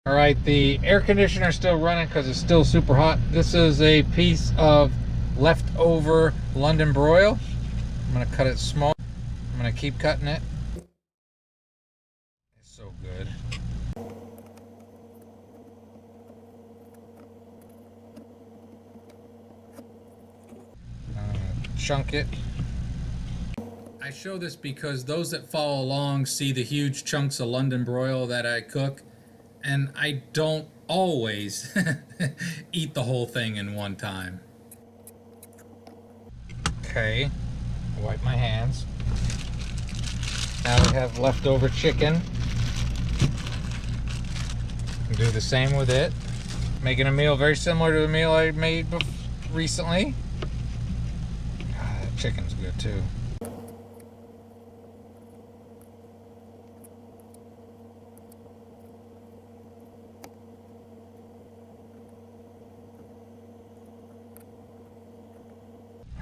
All right, the air conditioner is still running because it's still super hot. This is a piece of leftover London broil. I'm gonna cut it small. I'm gonna keep cutting it. It's so good. Chunk it. I show this because those that follow along see the huge chunks of London broil that I cook, and I don't always eat the whole thing in one time. Okay, wipe my hands. Now we have leftover chicken. Do the same with it. Making a meal very similar to the meal I made recently. God, that chicken's good too.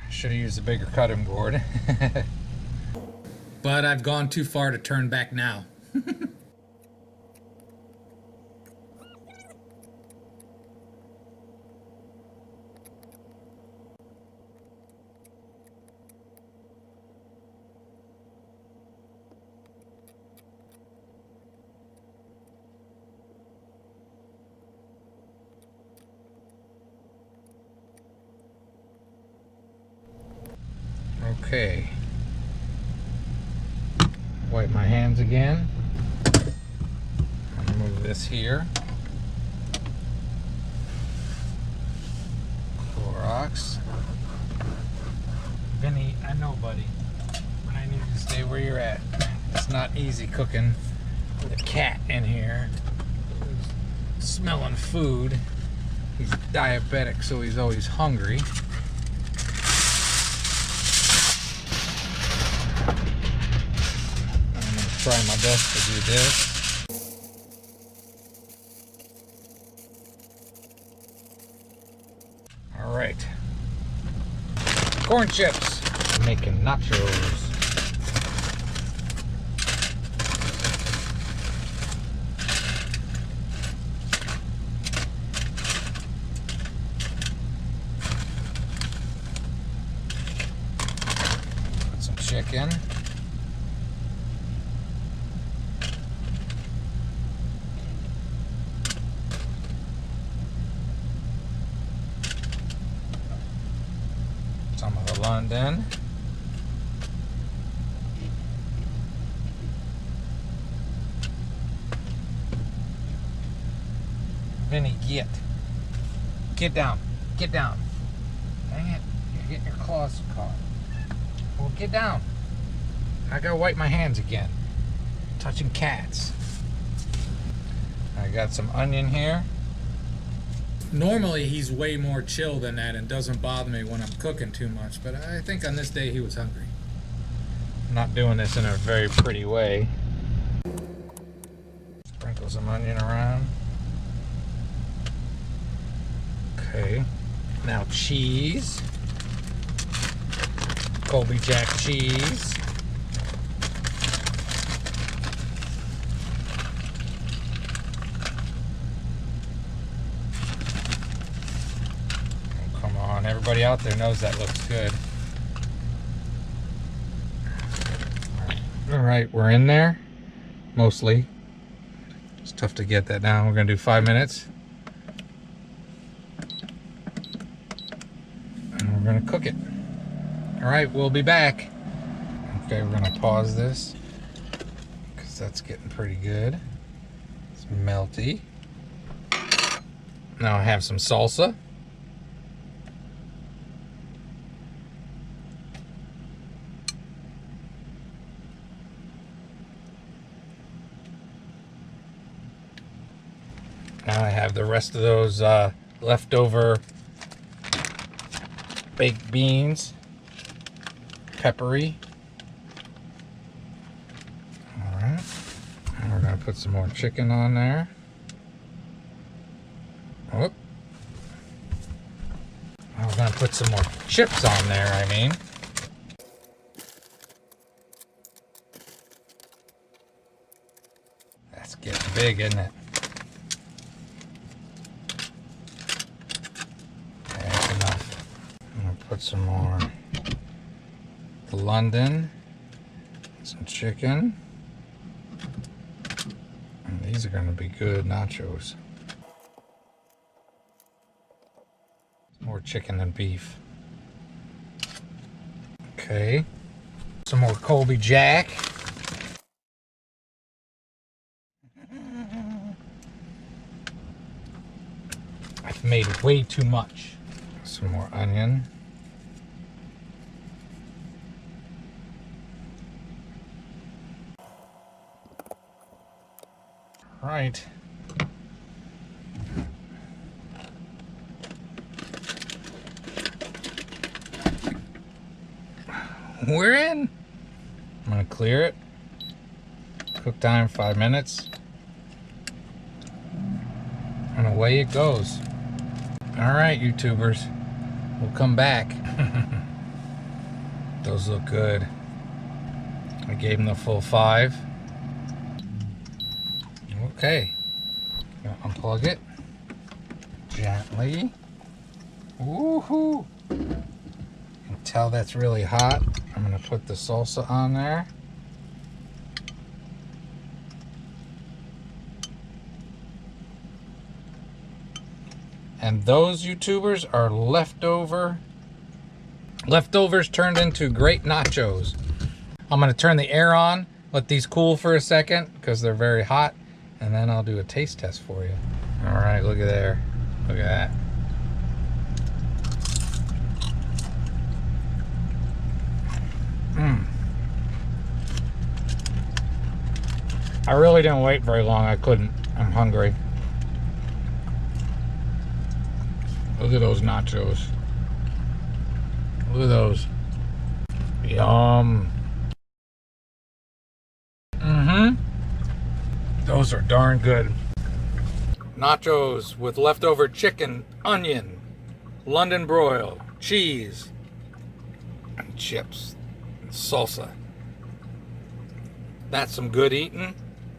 Should have used a bigger cutting board. But I've gone too far to turn back now. Okay. Wipe my hands again. I'm gonna move this here. Clorox. Vinny, I know, buddy, but I need you to stay where you're at. It's not easy cooking with a cat in here. Smelling food. He's diabetic, so he's always hungry. Try my best to do this. All right. Corn chips. I'm making nachos. Put some chicken. Some of the London. Vinny, get down, get down. Dang it, you're getting your claws caught. Well, get down. I gotta wipe my hands again. Touching cats. I got some onion here. Normally he's way more chill than that and doesn't bother me when I'm cooking too much, but I think on this day he was hungry. I'm not doing this in a very pretty way. Sprinkle some onion around. Okay, now cheese. Colby Jack cheese. Everybody out there knows that looks good. All right, we're in there, mostly. It's tough to get that down. We're gonna do 5 minutes. And we're gonna cook it. All right, we'll be back. Okay, we're gonna pause this because that's getting pretty good. It's melty. Now I have some salsa. Now I have the rest of those leftover baked beans, peppery. All right, and we're gonna put some more chicken on there. Oh. We're gonna put some more chips on there, I mean. That's getting big, isn't it? Put some more London, some chicken. And these are going to be good nachos. More chicken than beef. Okay. Some more Colby Jack. I've made way too much. Some more onion. Right. We're in. I'm gonna clear it. Cook time 5 minutes. And away it goes. All right, YouTubers, we'll come back. Those look good. I gave them the full 5. Okay, gonna unplug it gently. Woohoo! You can tell that's really hot. I'm gonna put the salsa on there. And those YouTubers are leftovers turned into great nachos. I'm gonna turn the air on, let these cool for a second because they're very hot, and then I'll do a taste test for you. All right, look at there. Look at that. I really didn't wait very long. I couldn't. I'm hungry. Look at those nachos. Look at those. Yum. Those are darn good. Nachos with leftover chicken, onion, London broil, cheese, and chips, and salsa. That's some good eating.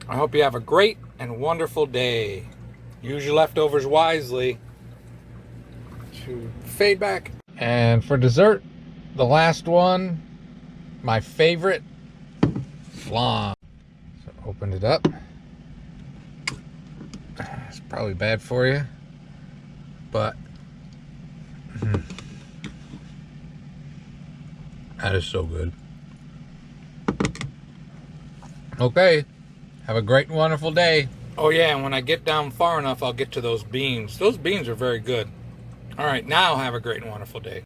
I hope you have a great and wonderful day. Use your leftovers wisely. To fade back. And for dessert, the last one, my favorite, flan. So opened it up. It's probably bad for you, but that is so good. Okay, have a great and wonderful day. Oh yeah, and when I get down far enough, I'll get to those beans. Those beans are very good. All right, now have a great and wonderful day.